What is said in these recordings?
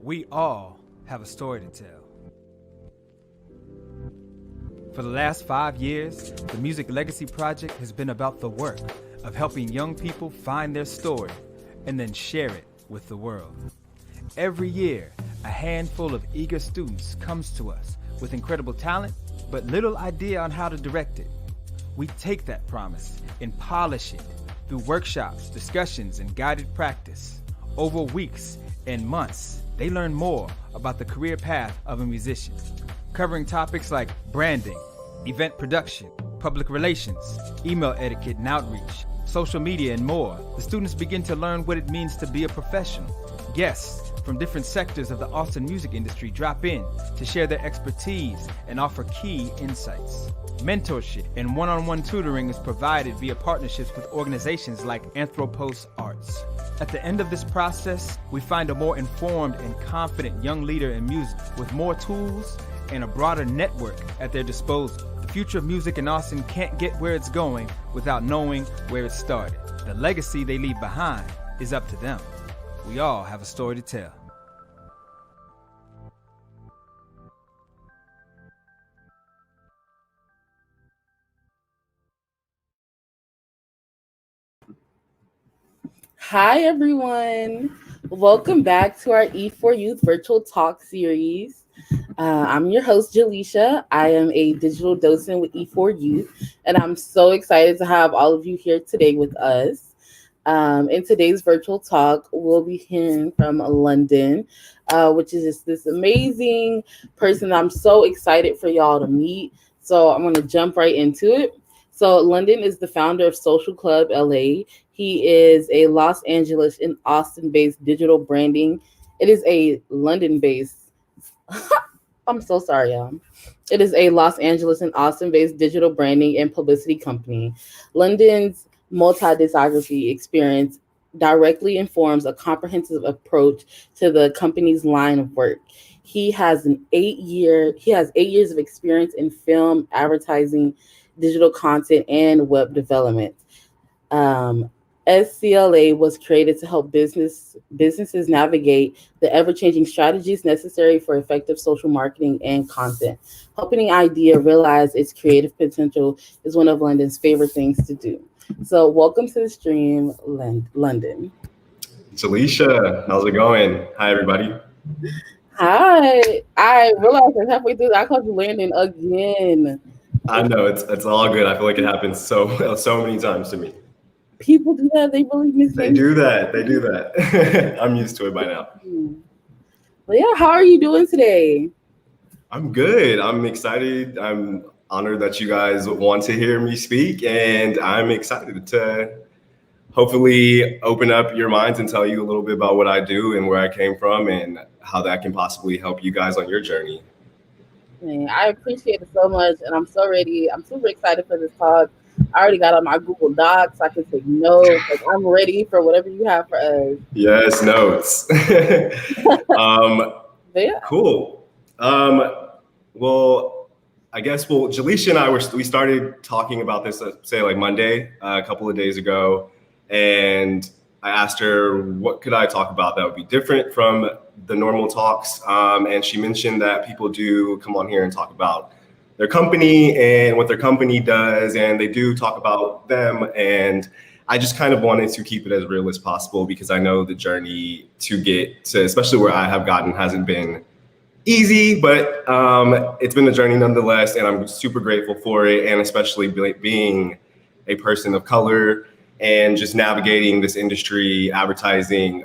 We all have a story to tell. For the last 5 years, the Music Legacy Project has been about the work of helping young people find their story and then share it with the world. Every year, a handful of eager students comes to us with incredible talent, but little idea on how to direct it. We take that promise and polish it through workshops, discussions, and guided practice. Over weeks and months, they learn more about the career path of a musician, covering topics like branding, event production, public relations, email etiquette and outreach, social media, and more. The students begin to learn what it means to be a professional. Guests from different sectors of the Austin music industry drop in to share their expertise and offer key insights. Mentorship and one-on-one tutoring is provided via partnerships with organizations like Anthropos Arts. At the end of this process, we find a more informed and confident young leader in music with more tools and a broader network at their disposal. The future of music in Austin can't get where it's going without knowing where it started. The legacy they leave behind is up to them. We all have a story to tell. Hi, everyone. Welcome back to our E4 Youth Virtual Talk series. I'm your host, Jaleisha. I am a digital docent with E4 Youth, and I'm so excited to have all of you here today with us. In today's virtual talk, we'll be hearing from Londonn, which is just this amazing person I'm so excited for y'all to meet. So I'm going to jump right into it. So Londonn is the founder of Social Club LA. He is a Los Angeles and Austin-based digital branding. It is a London-based. I'm so sorry, y'all. It is a Los Angeles and Austin-based digital branding and publicity company. Londonn's multi-discography experience directly informs a comprehensive approach to the company's line of work. He has 8 years of experience in film, advertising, digital content, and web development. SCLA was created to help businesses navigate the ever-changing strategies necessary for effective social marketing and content. Helping an idea realize its creative potential is one of Londonn's favorite things to do. So welcome to the stream, Londonn. Jaleisha, how's it going? Hi, everybody. Hi. I realized that halfway through, I called you Landon again. I know it's all good. I feel like it happens so many times to me. People do that. They really miss. They do that. I'm used to it by now. Well, yeah. How are you doing today? I'm good. I'm excited. I'm honored that you guys want to hear me speak, and I'm excited to hopefully open up your minds and tell you a little bit about what I do and where I came from and how that can possibly help you guys on your journey. I appreciate it so much, and I'm so ready. I'm super excited for this talk. I already got on my Google Docs. I can take notes. Like, I'm ready for whatever you have for us. Yes, notes. Yeah. Cool. Well, I guess Jaleisha and I we started talking about this, say like Monday, a couple of days ago, and I asked her what could I talk about that would be different from the normal talks, and she mentioned that people do come on here and talk about their company and what their company does, and they do talk about them, and I just kind of wanted to keep it as real as possible because I know the journey to get to, especially where I have gotten, hasn't been easy, but it's been a journey nonetheless, and I'm super grateful for it, and especially being a person of color and just navigating this industry, advertising,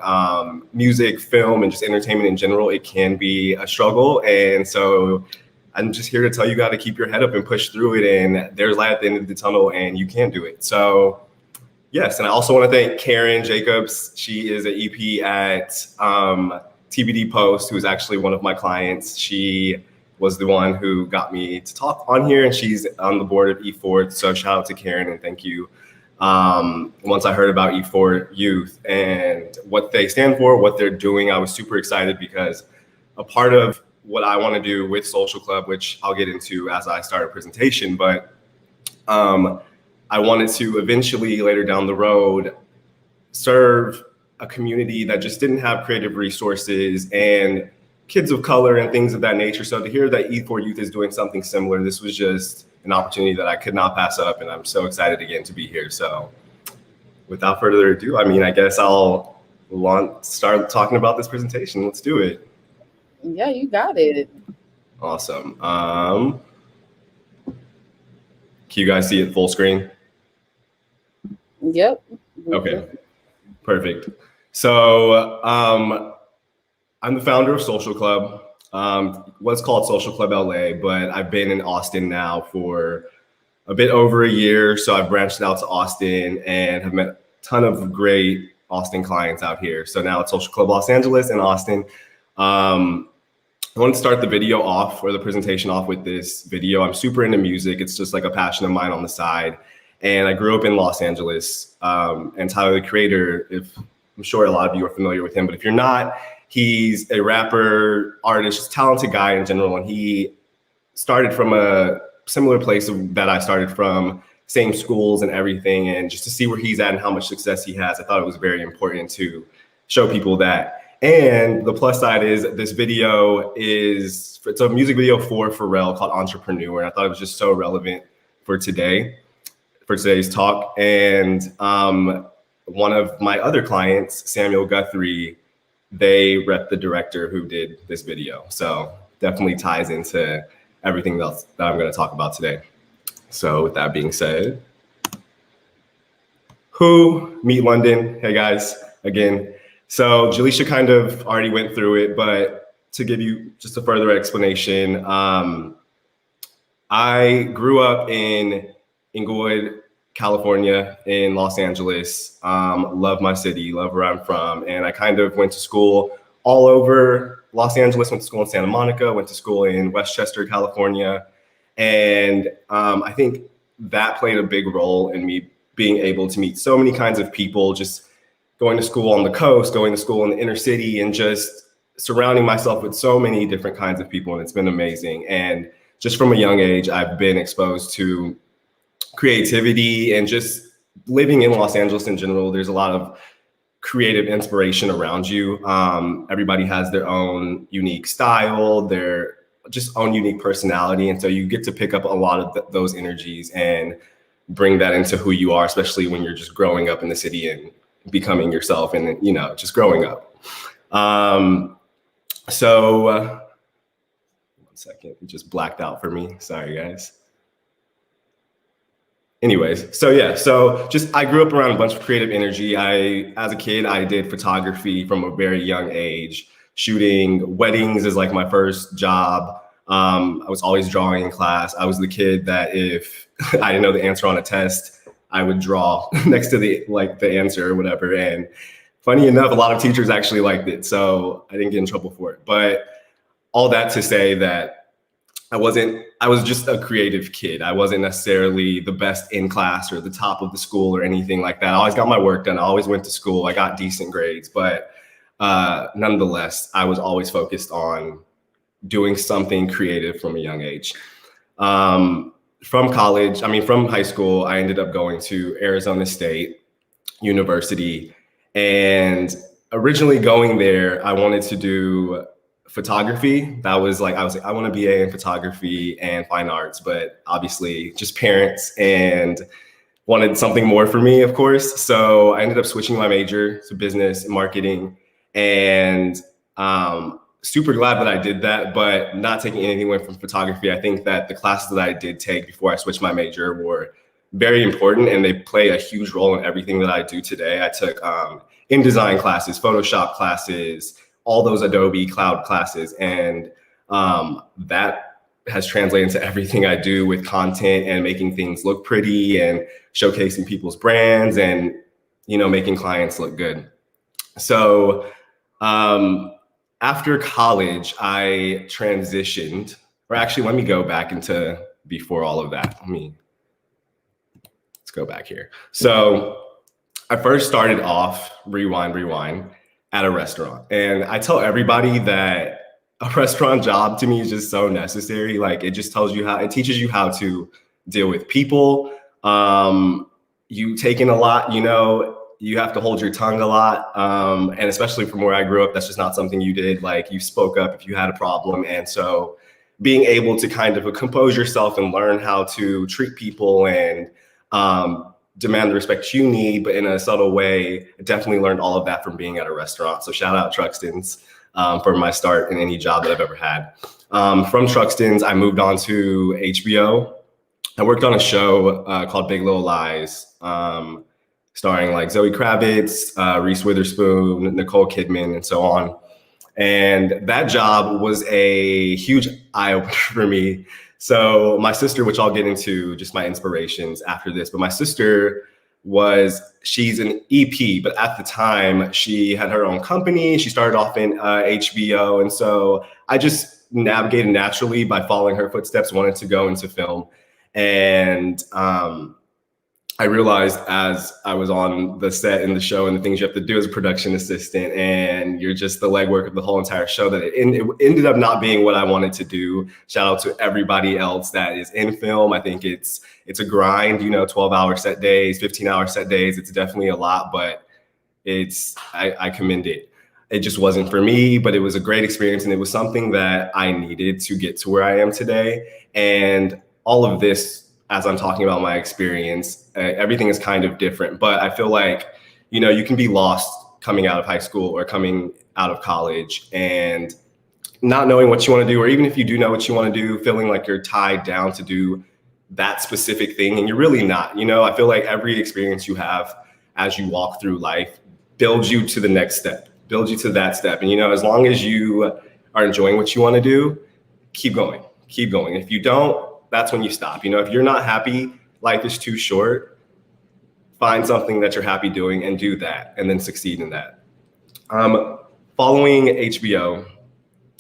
music, film, and just entertainment in general, it can be a struggle. And so I'm just here to tell you got to keep your head up and push through it. And there's light at the end of the tunnel and you can do it. So yes, and I also want to thank Karen Jacobs. She is an EP at TBD Post, who is actually one of my clients. She was the one who got me to talk on here, and she's on the board of E4. So shout out to Karen and thank you. Once I heard about E4 Youth and what they stand for, what they're doing, I was super excited because a part of what I want to do with Social Club, which I'll get into as I start a presentation, but I wanted to eventually later down the road serve a community that just didn't have creative resources and kids of color and things of that nature. So to hear that E4 Youth is doing something similar, this was just an opportunity that I could not pass up, and I'm so excited again to be here. So without further ado, I mean, I guess I'll start talking about this presentation. Let's do it. Yeah, you got it. Awesome. Can you guys see it full screen? Yep. Okay, perfect. So I'm the founder of Social Club, what's called Social Club LA, but I've been in Austin now for a bit over a year. So I've branched out to Austin and have met a ton of great Austin clients out here. So now it's Social Club Los Angeles and Austin. I want to start the video off, or the presentation off, with this video. I'm super into music. It's just like a passion of mine on the side. And I grew up in Los Angeles. And Tyler, the Creator, I'm sure a lot of you are familiar with him, but if you're not, he's a rapper, artist, just talented guy in general. And he started from a similar place that I started from, same schools and everything. And just to see where he's at and how much success he has, I thought it was very important to show people that. And the plus side is this video it's a music video for Pharrell called Entrepreneur. And I thought it was just so relevant for today's talk. And one of my other clients, Samuel Guthrie, they rep the director who did this video. So definitely ties into everything else that I'm going to talk about today. So with that being said, meet Londonn. Hey guys, again. So Jaleisha kind of already went through it, but to give you just a further explanation, I grew up in Inglewood, California, in Los Angeles. Love my city, love where I'm from. And I kind of went to school all over Los Angeles, went to school in Santa Monica, went to school in Westchester, California. And I think that played a big role in me being able to meet so many kinds of people, just going to school on the coast, going to school in the inner city, and just surrounding myself with so many different kinds of people. And it's been amazing. And just from a young age, I've been exposed to creativity, and just living in Los Angeles in general, there's a lot of creative inspiration around you. Everybody has their own unique style, their just own unique personality. And so you get to pick up a lot of those energies and bring that into who you are, especially when you're just growing up in the city and becoming yourself and, just growing up. So one second, it just blacked out for me. Sorry, guys. Anyways, so just I grew up around a bunch of creative energy. As a kid, I did photography from a very young age. Shooting weddings is like my first job. I was always drawing in class. I was the kid that if I didn't know the answer on a test, I would draw next to the answer or whatever. And funny enough, a lot of teachers actually liked it, so I didn't get in trouble for it. But all that to say that I was just a creative kid. I wasn't necessarily the best in class or the top of the school or anything like that. I always got my work done. I always went to school. I got decent grades, but nonetheless, I was always focused on doing something creative from a young age. From high school, I ended up going to Arizona State University. And originally going there, I wanted to do photography. I was like, I want to be in photography and fine arts, but obviously just parents and wanted something more for me, of course. So I ended up switching my major to business and marketing, and super glad that I did that, but not taking anything away from photography. I think that the classes that I did take before I switched my major were very important, and they play a huge role in everything that I do today. I took InDesign classes, Photoshop classes, all those Adobe Cloud classes, and that has translated into everything I do with content and making things look pretty and showcasing people's brands and, making clients look good. So after college, I transitioned, or actually, let me go back into before all of that. Let's go back here. So I first started off, rewind, at a restaurant. And I tell everybody that a restaurant job to me is just so necessary. Like, it just it teaches you how to deal with people. You take in a lot, you have to hold your tongue a lot. And especially from where I grew up, that's just not something you did. Like, you spoke up if you had a problem. And so being able to kind of compose yourself and learn how to treat people and demand the respect you need, but in a subtle way, I definitely learned all of that from being at a restaurant. So shout out Truxton's for my start in any job that I've ever had. From Truxton's, I moved on to HBO. I worked on a show called Big Little Lies, starring like Zoe Kravitz, Reese Witherspoon, Nicole Kidman, and so on. And that job was a huge eye-opener for me. So my sister, which I'll get into just my inspirations after this, but my sister she's an EP, but at the time she had her own company. She started off in HBO. And so I just navigated naturally by following her footsteps, wanted to go into film. And I realized as I was on the set in the show and the things you have to do as a production assistant, and you're just the legwork of the whole entire show, that it ended up not being what I wanted to do. Shout out to everybody else that is in film. I think it's a grind, 12-hour set days, 15-hour set days. It's definitely a lot, but I commend it. It just wasn't for me, but it was a great experience. And it was something that I needed to get to where I am today. And all of this, as I'm talking about my experience, everything is kind of different, but I feel like, you can be lost coming out of high school or coming out of college and not knowing what you want to do, or even if you do know what you want to do, feeling like you're tied down to do that specific thing. And you're really not. I feel like every experience you have as you walk through life builds you to the next step, builds you to that step. And, as long as you are enjoying what you want to do, keep going. If you don't, that's when you stop. If you're not happy, life is too short. Find something that you're happy doing and do that, and then succeed in that. Following HBO,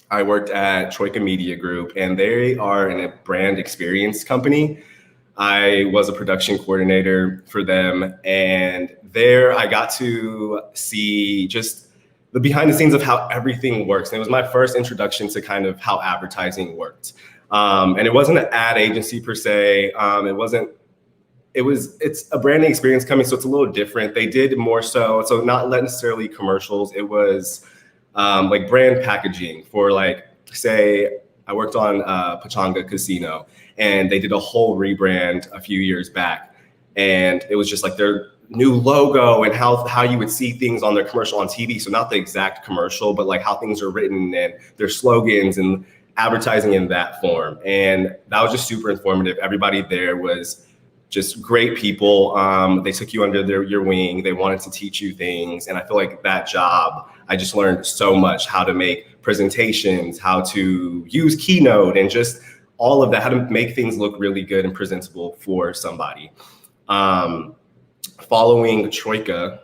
I worked at Troika Media Group, and they are a brand experience company. I was a production coordinator for them, and there I got to see just the behind the scenes of how everything works. And it was my first introduction to kind of how advertising worked. And it wasn't an ad agency per se. It's a branding experience company, so it's a little different. They did more so not necessarily commercials. It was like brand packaging for, like, say I worked on Pachanga Casino, and they did a whole rebrand a few years back. And it was just like their new logo and how you would see things on their commercial on TV. So not the exact commercial, but like how things are written and their slogans and advertising in that form. And that was just super informative. Everybody there was just great people. They took you under your wing. They wanted to teach you things. And I feel like that job, I just learned so much, how to make presentations, how to use Keynote, and just all of that, how to make things look really good and presentable for somebody. Following Troika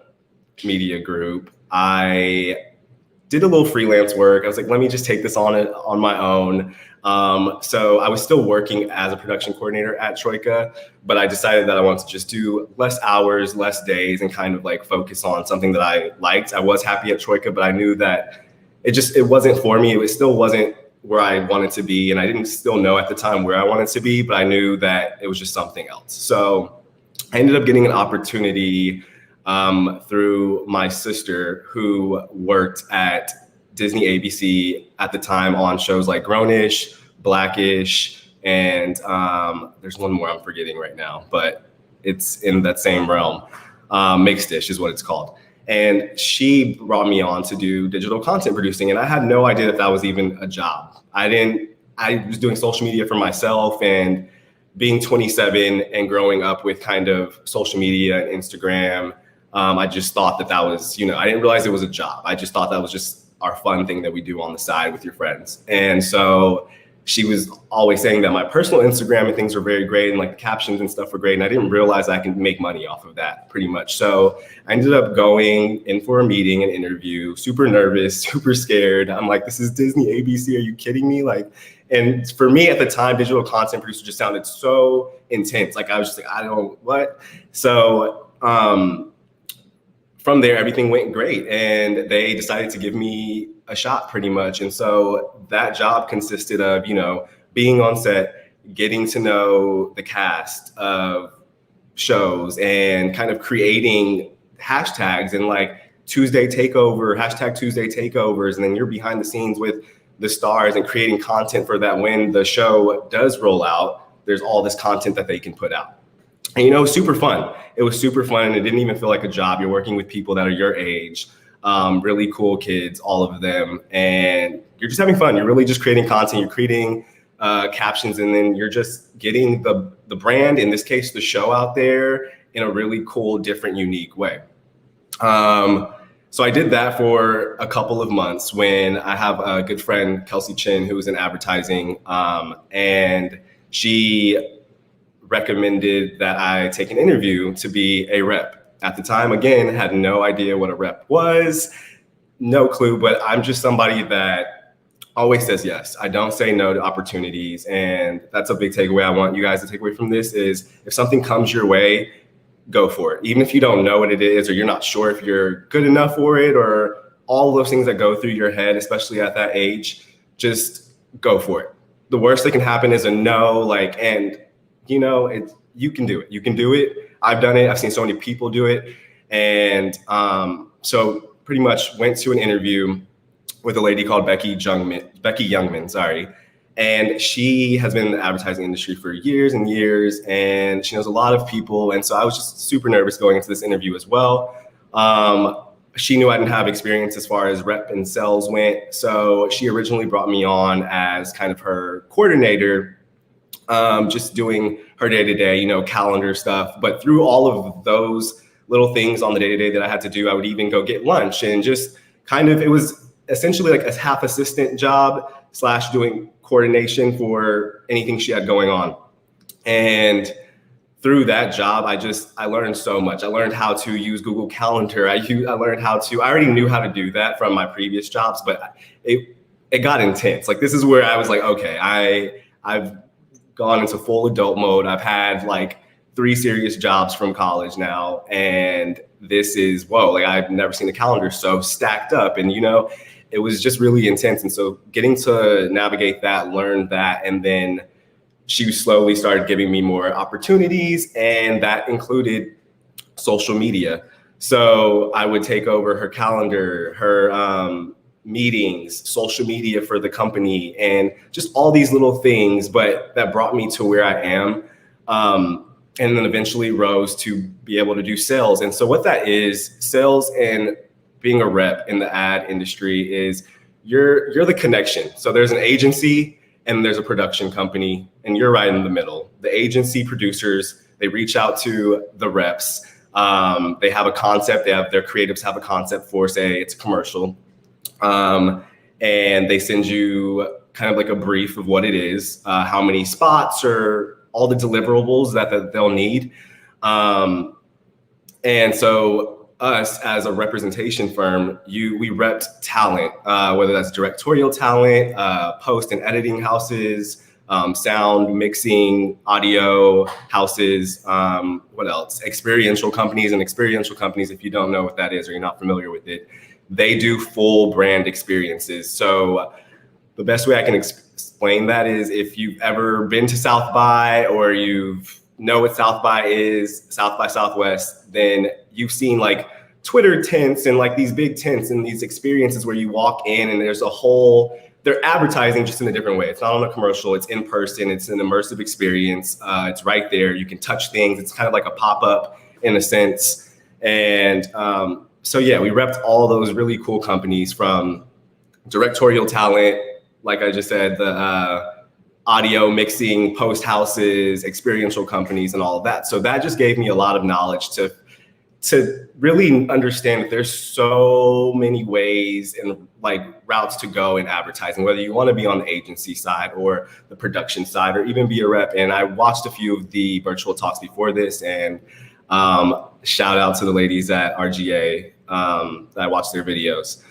Media Group, I did a little freelance work. I was like, let me just take this on my own. So I was still working as a production coordinator at Troika, but I decided that I wanted to just do less hours, less days, and kind of like focus on something that I liked. I was happy at Troika, but I knew that it wasn't for me. It still wasn't where I wanted to be. And I didn't still know at the time where I wanted to be, but I knew that it was just something else. So I ended up getting an opportunity through my sister, who worked at Disney ABC at the time on shows like Grownish, Blackish, and there's one more I'm forgetting right now, but it's in that same realm. Mixed Dish is what it's called. And she brought me on to do digital content producing, and I had no idea that was even a job. I was doing social media for myself, and being 27 and growing up with kind of social media and Instagram, I just thought that was, I didn't realize it was a job. I just thought that was just our fun thing that we do on the side with your friends. And so she was always saying that my personal Instagram and things were very great, and like the captions and stuff were great. And I didn't realize I could make money off of that pretty much. So I ended up going in for a meeting, an interview, super nervous, super scared. I'm like, this is Disney ABC. Are you kidding me? And for me at the time, digital content producer just sounded so intense. Like I was just like, I don't what? So from there, everything went great, and they decided to give me a shot pretty much. And so that job consisted of, being on set, getting to know the cast of shows, and kind of creating hashtags and like Tuesday takeover, hashtag Tuesday takeovers, and then you're behind the scenes with the stars and creating content for that when the show does roll out, there's all this content that they can put out. And, it was super fun. It was super fun, and it didn't even feel like a job. You're working with people that are your age, really cool kids, all of them, and you're just having fun. You're really just creating content. You're creating captions, and then you're just getting the brand, in this case, the show out there in a really cool, different, unique way. So I did that for a couple of months when I have a good friend, Kelsey Chin, who was in advertising, and she recommended that I take an interview to be a rep. At the time, again, had no idea what a rep was, no clue, but I'm just somebody that always says yes. I don't say no to opportunities, and that's a big takeaway I want you guys to take away from this is if something comes your way, go for it. Even if you don't know what it is or you're not sure if you're good enough for it or all those things that go through your head, especially at that age, just go for it. The worst that can happen is a no, and you can do it. You can do it. I've done it. I've seen so many people do it. And so pretty much went to an interview with a lady called Becky Youngman, and she has been in the advertising industry for years and years, and she knows a lot of people. And so I was just super nervous going into this interview as well. She knew I didn't have experience as far as rep and sales went. So she originally brought me on as kind of her coordinator, just doing her day-to-day, calendar stuff. But through all of those little things on the day-to-day that I had to do, I would even go get lunch and just it was essentially like a half assistant job / doing coordination for anything she had going on. And through that job, I learned so much. I learned how to use Google Calendar. I already knew how to do that from my previous jobs, but it got intense. Like, this is where I was like, okay, I've gone into full adult mode. I've had like 3 serious jobs from college now. And this is, whoa, like I've never seen a calendar so stacked up. And, it was just really intense. And so getting to navigate that, learn that, and then she slowly started giving me more opportunities, and that included social media. So I would take over her calendar, her meetings, social media for the company, and just all these little things, but that brought me to where I am. And then eventually rose to be able to do sales. And so what that is, sales and being a rep in the ad industry is you're the connection. So there's an agency and there's a production company, and you're right in the middle. The agency producers, they reach out to the reps. They have a concept. Their creatives have a concept for, say, it's a commercial. And they send you kind of like a brief of what it is, how many spots or all the deliverables that they'll need. And so us as a representation firm, we repped talent, whether that's directorial talent, post and editing houses, sound mixing, audio houses, what else? Experiential companies. And experiential companies, if you don't know what that is or you're not familiar with it, they do full brand experiences. So the best way I can explain that is if you've ever been to South by or know what South by is, South by Southwest, then you've seen like Twitter tents and like these big tents and these experiences where you walk in and they're advertising just in a different way. It's not on a commercial, it's in person, it's an immersive experience. It's right there. You can touch things. It's kind of like a pop-up in a sense. And so yeah, we repped all those really cool companies, from directorial talent, like I just said, the audio mixing, post houses, experiential companies, and all of that. So that just gave me a lot of knowledge to really understand that there's so many ways and like routes to go in advertising, whether you want to be on the agency side or the production side or even be a rep. And I watched a few of the virtual talks before this, and shout out to the ladies at RGA that I watched their videos.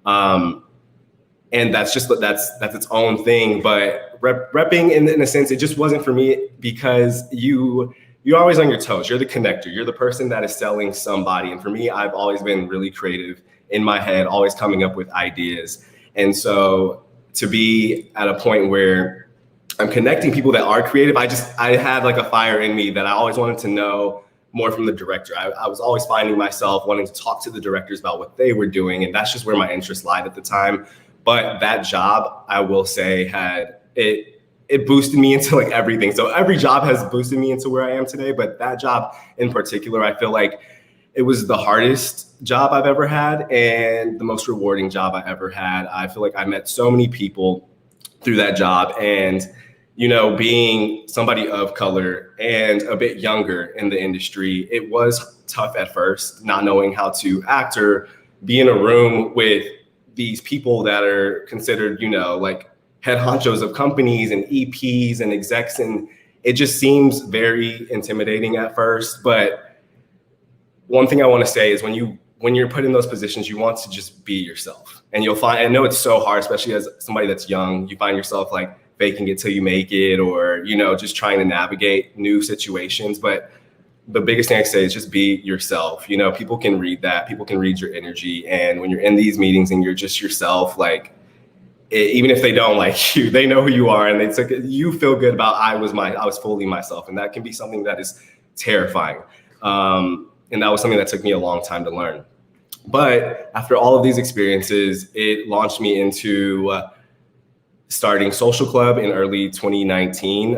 And that's its own thing. But repping in a sense, it just wasn't for me, because you're always on your toes. You're the connector. You're the person that is selling somebody. And for me, I've always been really creative in my head, always coming up with ideas. And so to be at a point where I'm connecting people that are creative, I had like a fire in me that I always wanted to know more from the director. I was always finding myself wanting to talk to the directors about what they were doing, and that's just where my interest lied at the time. But that job, I will say, it boosted me into like everything. So every job has boosted me into where I am today, but that job in particular, I feel like it was the hardest job I've ever had and the most rewarding job I ever had. I feel like I met so many people through that job, and being somebody of color and a bit younger in the industry, it was tough at first, not knowing how to act or be in a room with these people that are considered, like head honchos of companies and EPs and execs. And it just seems very intimidating at first. But one thing I want to say is when you're put in those positions, you want to just be yourself. And you'll find, I know it's so hard, especially as somebody that's young, you find yourself like faking it till you make it, or, just trying to navigate new situations. But the biggest thing I say is just be yourself. People can read that. People can read your energy. And when you're in these meetings and you're just yourself, like, even if they don't like you, they know who you are, and you feel good about I was fully myself. And that can be something that is terrifying. And that was something that took me a long time to learn. But after all of these experiences, it launched me into starting Social Club in early 2019.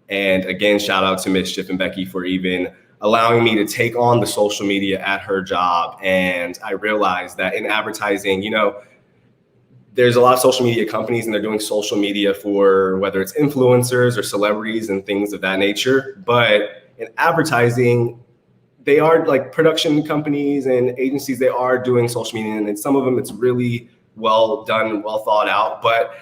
And again, shout out to Mischief and Becky for even allowing me to take on the social media at her job. And I realized that in advertising, there's a lot of social media companies, and they're doing social media for whether it's influencers or celebrities and things of that nature. But in advertising, they are like production companies and agencies, they are doing social media. And in some of them, it's really well done and well thought out, but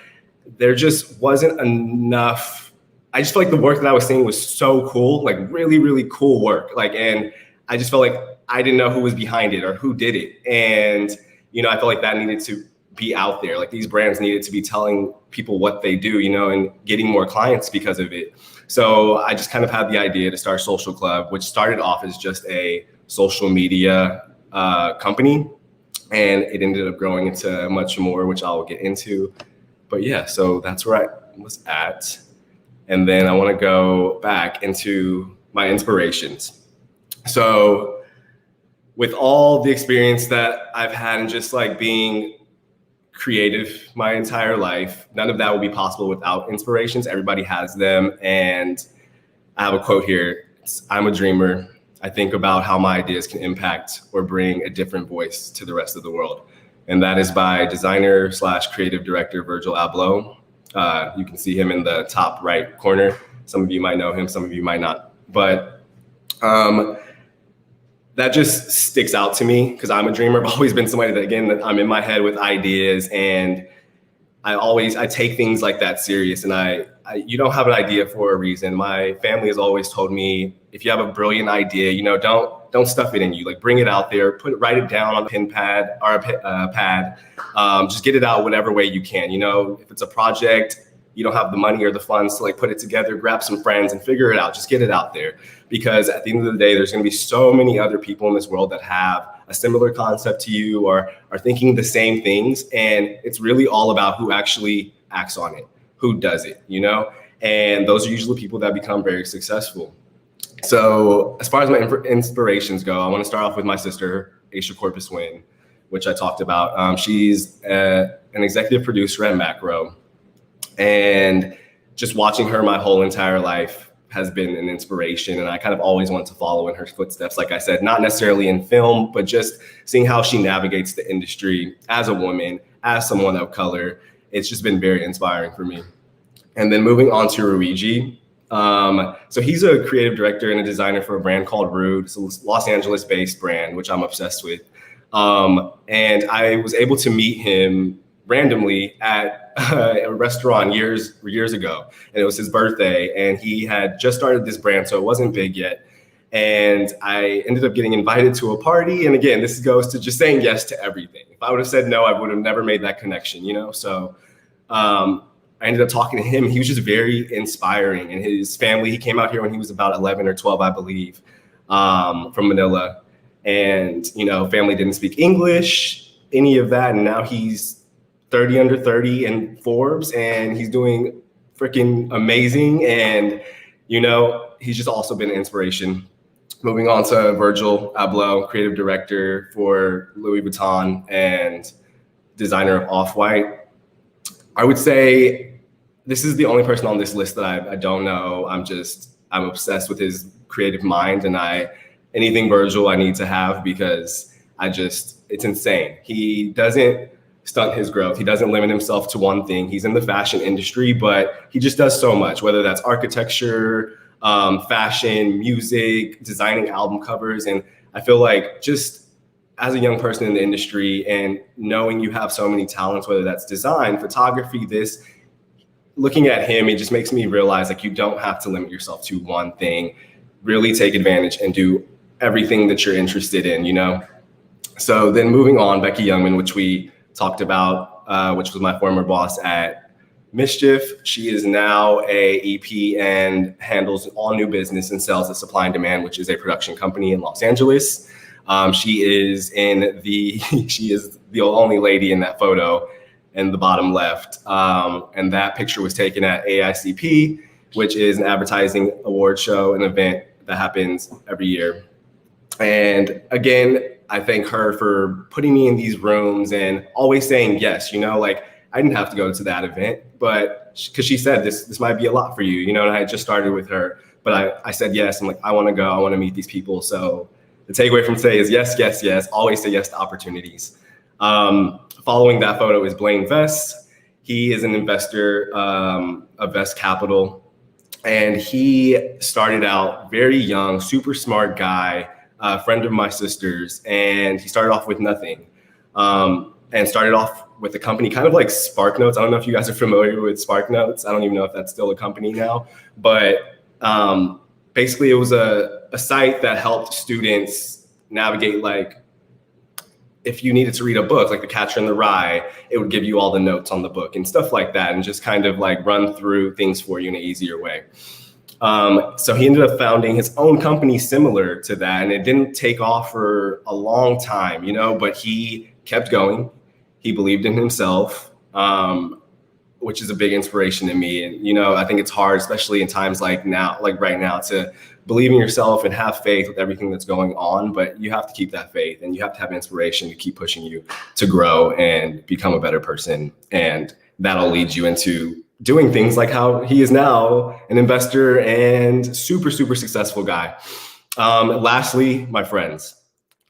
there just wasn't enough. I just felt like the work that I was seeing was so cool, like really, really cool work. And I just felt like I didn't know who was behind it or who did it. And, I felt like that needed to be out there. Like these brands needed to be telling people what they do, and getting more clients because of it. So I just kind of had the idea to start Social Club, which started off as just a social media company. And it ended up growing into much more, which I'll get into. But yeah, so that's where I was at. And then I want to go back into my inspirations. So with all the experience that I've had and just like being creative my entire life, none of that would be possible without inspirations. Everybody has them. And I have a quote here. I'm a dreamer. I think about how my ideas can impact or bring a different voice to the rest of the world. And that is by designer / creative director Virgil Abloh. You can see him in the top right corner. Some of you might know him, some of you might not. But that just sticks out to me because I'm a dreamer. I've always been somebody that I'm in my head with ideas, and I take things like that serious. And you don't have an idea for a reason. My family has always told me, if you have a brilliant idea, don't stuff it in you. Like bring it out there, write it down on a pen pad or a pad. Just get it out whatever way you can. If it's a project, you don't have the money or the funds to like put it together, grab some friends and figure it out. Just get it out there, because at the end of the day, there's going to be so many other people in this world that have a similar concept to you or are thinking the same things. And it's really all about who actually acts on it, who does it, and those are usually people that become very successful. So as far as my inspirations go, I want to start off with my sister, Aisha Corpas, which I talked about. She's an executive producer at Macro. And just watching her my whole entire life has been an inspiration. And I kind of always want to follow in her footsteps. Like I said, not necessarily in film, but just seeing how she navigates the industry as a woman, as someone of color. It's just been very inspiring for me. And then moving on to Ruigi. So he's a creative director and a designer for a brand called Rude. It's a Los Angeles-based brand, which I'm obsessed with. And I was able to meet him randomly at a restaurant years ago. And it was his birthday, and he had just started this brand, so it wasn't big yet. And I ended up getting invited to a party. And again, this goes to just saying yes to everything. If I would have said no, I would have never made that connection, So I ended up talking to him. He was just very inspiring. And his family, he came out here when he was about 11 or 12, I believe, from Manila. And, family didn't speak English, any of that. And now he's 30 under 30 in Forbes, and he's doing freaking amazing. And, he's just also been an inspiration. moving on to Virgil Abloh, creative director for Louis Vuitton and designer of Off-White. I would say this is the only person on this list that I don't know. I'm obsessed with his creative mind, and anything Virgil I need to have because it's insane. He doesn't stunt his growth. He doesn't limit himself to one thing. He's in the fashion industry, but he just does so much, whether that's architecture, fashion, music, designing album covers. And I feel like just as a young person in the industry and knowing you have so many talents, whether that's design, photography, looking at him, it just makes me realize like you don't have to limit yourself to one thing. Really take advantage and do everything that you're interested in, you know? So then moving on, Becky Youngman, which we talked about, which was my former boss at Mischief. She is now a EP and handles all new business and sales at Supply and Demand, which is a production company in Los Angeles. She is the only lady in that photo in the bottom left. And that picture was taken at AICP, which is an advertising award show, an event that happens every year. And again, I thank her for putting me in these rooms and always saying yes, you know, like I didn't have to go to that event, but because she said this might be a lot for you, you know, and I had just started with her, but I said yes. I'm like, I want to go, I want to meet these people. So the takeaway from today is yes, yes, yes, always say yes to opportunities. Following that photo is Blaine Vest. He is an investor of Vest Capital, and he started out very young, super smart guy, a friend of my sister's, and he started off with nothing, and started off with a company kind of like Spark Notes. I don't know if you guys are familiar with Spark Notes. I don't even know if that's still a company now, but basically it was a site that helped students navigate, like if you needed to read a book like The Catcher in the Rye, it would give you all the notes on the book and stuff like that, and just kind of like run through things for you in an easier way. So he ended up founding his own company similar to that, and it didn't take off for a long time, you know, but he kept going. He believed in himself, which is a big inspiration to me. And, you know, I think it's hard, especially in times like now, like right now, to believe in yourself and have faith with everything that's going on, but you have to keep that faith and you have to have inspiration to keep pushing you to grow and become a better person. And that'll lead you into doing things like how he is now an investor and super, super successful guy. Lastly, my friends.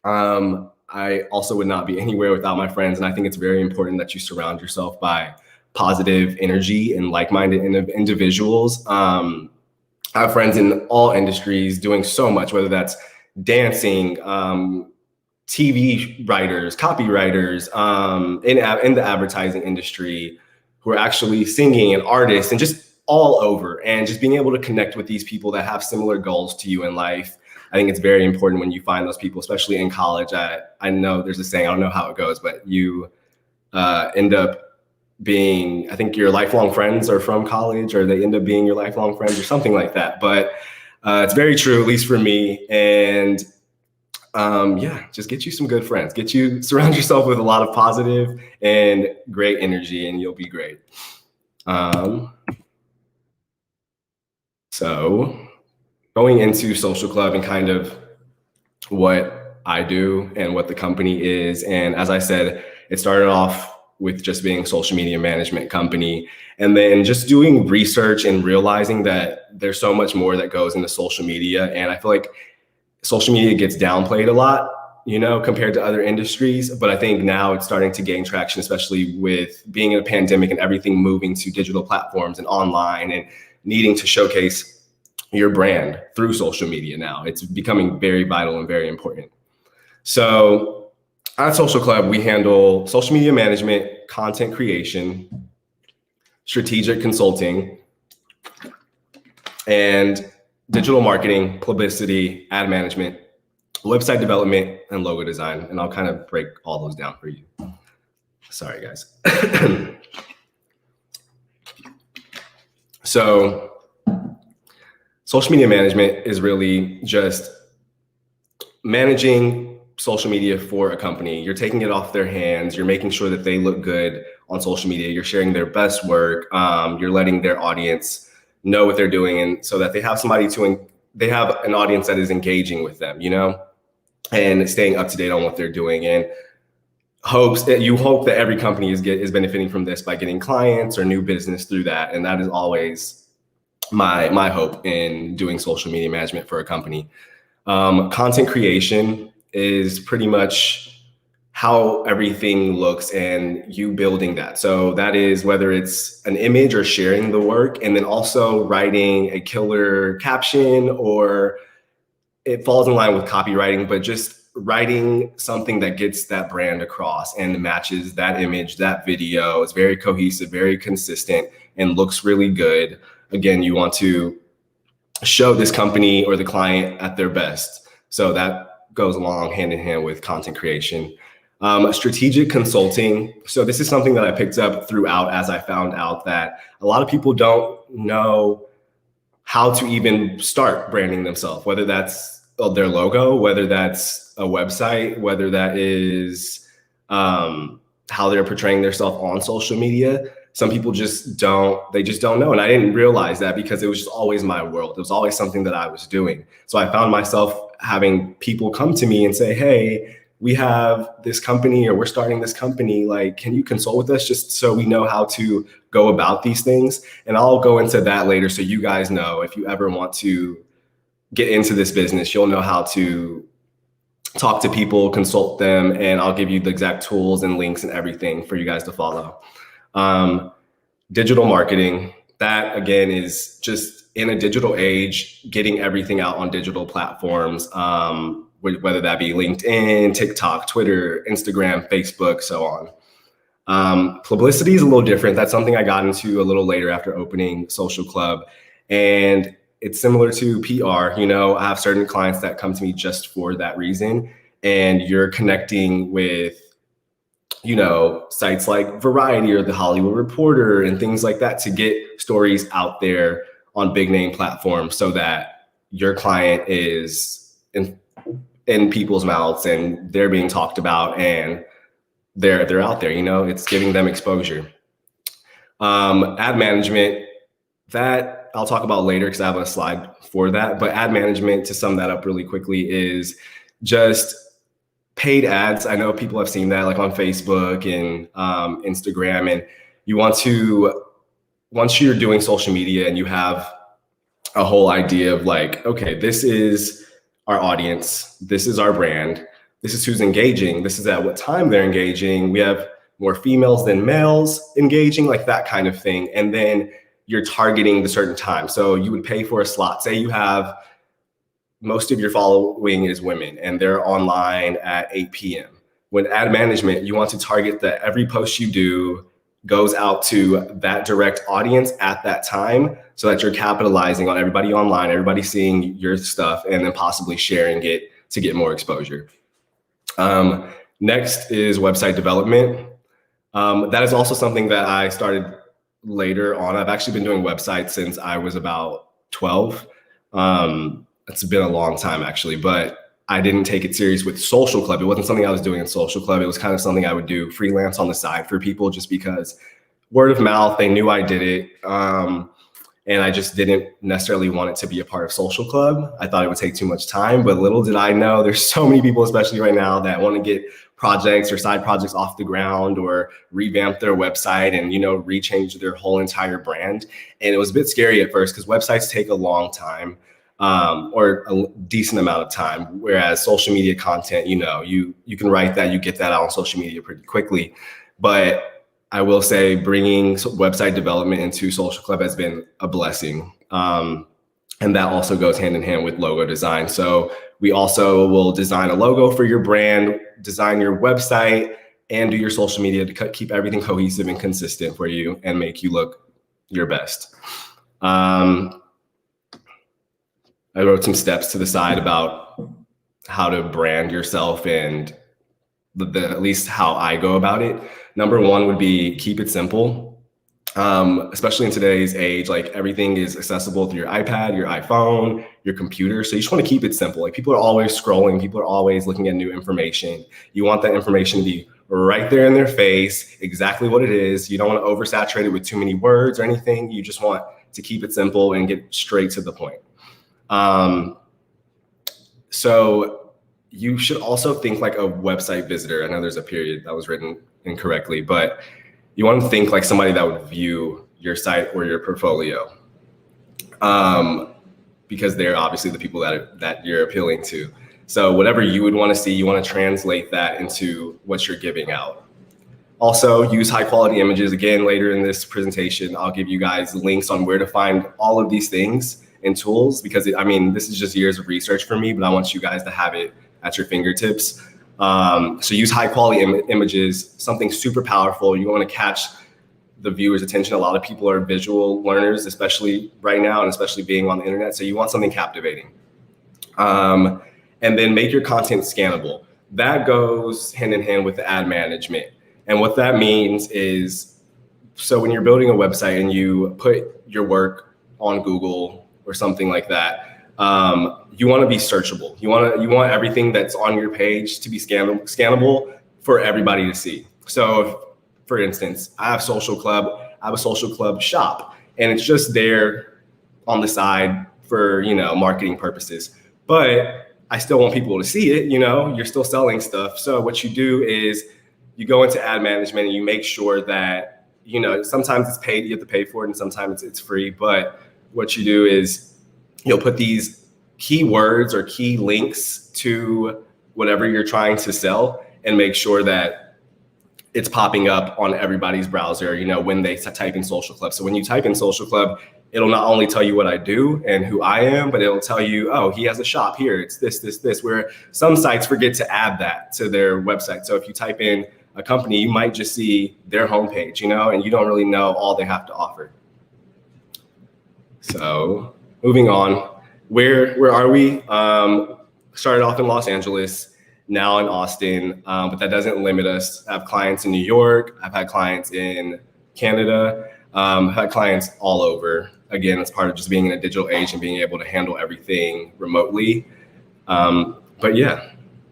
I also would not be anywhere without my friends. And I think it's very important that you surround yourself by positive energy and like-minded individuals. I have friends in all industries doing so much, whether that's dancing, TV writers, copywriters, in the advertising industry, who are actually singing, and artists, and just all over. And just being able to connect with these people that have similar goals to you in life. I think it's very important when you find those people, especially in college. I know there's a saying, I don't know how it goes, but you end up being, I think your lifelong friends are from college, or they end up being your lifelong friends or something like that. But it's very true, at least for me. And yeah, just get you some good friends. Surround yourself with a lot of positive and great energy, and you'll be great. So going into Social Club and kind of what I do and what the company is. And as I said, it started off with just being a social media management company, and then just doing research and realizing that there's so much more that goes into social media. And I feel like social media gets downplayed a lot, you know, compared to other industries. But I think now it's starting to gain traction, especially with being in a pandemic and everything moving to digital platforms and online, and needing to showcase your brand through social media now. It's becoming very vital and very important. So at Social Club, we handle social media management, content creation, strategic consulting, and digital marketing, publicity, ad management, website development, and logo design. And I'll kind of break all those down for you. Sorry, guys. So social media management is really just managing social media for a company. You're taking it off their hands. You're making sure that they look good on social media. You're sharing their best work. You're letting their audience know what they're doing, and so that they have somebody to they have an audience that is engaging with them, and staying up to date on what they're doing, and hope that every company is benefiting from this by getting clients or new business through that. And that is always my hope in doing social media management for a company. Content creation is pretty much how everything looks and you building that. So that is whether it's an image or sharing the work, and then also writing a killer caption, or it falls in line with copywriting, but just writing something that gets that brand across and matches that image, that video. It's very cohesive, very consistent, and looks really good. Again, you want to show this company or the client at their best. So that goes along hand in hand with content creation. Strategic consulting. So this is something that I picked up throughout as I found out that a lot of people don't know how to even start branding themselves, whether that's their logo, whether that's a website, whether that is how they're portraying themselves on social media. Some people just don't know. And I didn't realize that because it was just always my world. It was always something that I was doing. So I found myself having people come to me and say, hey, we have this company, or we're starting this company. Like, can you consult with us just so we know how to go about these things? And I'll go into that later. So you guys know, if you ever want to get into this business, you'll know how to talk to people, consult them, and I'll give you the exact tools and links and everything for you guys to follow. Digital marketing, that again is just in a digital age, getting everything out on digital platforms, whether that be LinkedIn, TikTok, Twitter, Instagram, Facebook, so on. Publicity is a little different. That's something I got into a little later after opening Social Club. And it's similar to PR. I have certain clients that come to me just for that reason. And you're connecting with, sites like Variety or The Hollywood Reporter and things like that to get stories out there on big name platforms so that your client is in people's mouths and they're being talked about and they're out there, it's giving them exposure. Ad management, that I'll talk about later because I have a slide for that. But ad management, to sum that up really quickly, is just paid ads. I know people have seen that like on Facebook and Instagram, and you want to, once you're doing social media and you have a whole idea of like, okay, this is our audience, this is our brand, this is who's engaging, this is at what time they're engaging, we have more females than males engaging, like that kind of thing. And then you're targeting the certain time. So you would pay for a slot. Say you have most of your following is women and they're online at 8 p.m. With ad management, you want to target that every post you do goes out to that direct audience at that time so that you're capitalizing on everybody online, everybody seeing your stuff, and then possibly sharing it to get more exposure. Next is website development. That is also something that I started later on. I've actually been doing websites since I was about 12. It's been a long time actually, but I didn't take it serious with Social Club. It wasn't something I was doing in Social Club. It was kind of something I would do freelance on the side for people just because word of mouth, they knew I did it. And I just didn't necessarily want it to be a part of Social Club. I thought it would take too much time, but little did I know there's so many people, especially right now, that want to get projects or side projects off the ground or revamp their website and, rechange their whole entire brand. And it was a bit scary at first because websites take a long time. Or a decent amount of time, whereas social media content, you can write that, you get that out on social media pretty quickly. But I will say bringing website development into Social Club has been a blessing. And that also goes hand in hand with logo design. So we also will design a logo for your brand, design your website, and do your social media to keep everything cohesive and consistent for you and make you look your best. I wrote some steps to the side about how to brand yourself and at least how I go about it. Number one would be keep it simple. Especially in today's age, like everything is accessible through your iPad, your iPhone, your computer. So you just want to keep it simple. Like people are always scrolling. People are always looking at new information. You want that information to be right there in their face, exactly what it is. You don't want to oversaturate it with too many words or anything. You just want to keep it simple and get straight to the point. So you should also think like a website visitor. I know there's a period that was written incorrectly, but you want to think like somebody that would view your site or your portfolio, because they're obviously the people that you're appealing to. So whatever you would want to see, you want to translate that into what you're giving out. Also, use high quality images. Again, later in this presentation, I'll give you guys links on where to find all of these things and tools, because this is just years of research for me, but I want you guys to have it at your fingertips. So use high quality images, something super powerful. You want to catch the viewer's attention. A lot of people are visual learners, especially right now, and especially being on the internet. So you want something captivating. And then make your content scannable. That goes hand in hand with the ad management. And what that means is, so when you're building a website and you put your work on Google or something like that, you want to be searchable. You want everything that's on your page to be scannable for everybody to see. So for instance, I have a social club shop, and it's just there on the side for, marketing purposes, but I still want people to see it. You're still selling stuff. So what you do is you go into ad management and you make sure that, sometimes it's paid, you have to pay for it, and sometimes it's free. But what you do is you'll put these keywords or key links to whatever you're trying to sell and make sure that it's popping up on everybody's browser, when they type in social club. So when you type in social club, it'll not only tell you what I do and who I am, but it'll tell you, oh, he has a shop here. It's this, where some sites forget to add that to their website. So if you type in a company, you might just see their homepage, and you don't really know all they have to offer. So moving on, where are we? Started off in Los Angeles, now in Austin, but that doesn't limit us. I have clients in New York. I've had clients in Canada. I've had clients all over. Again, it's part of just being in a digital age and being able to handle everything remotely. But yeah,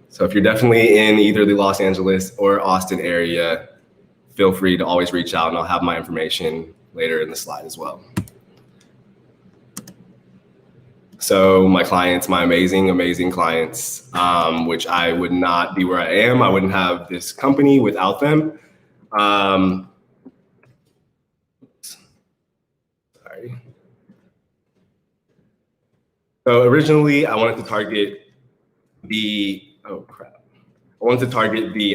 so if you're definitely in either the Los Angeles or Austin area, feel free to always reach out, and I'll have my information later in the slide as well. So my clients, my amazing, amazing clients, which I would not be where I am. I wouldn't have this company without them. Sorry. So originally I wanted to target the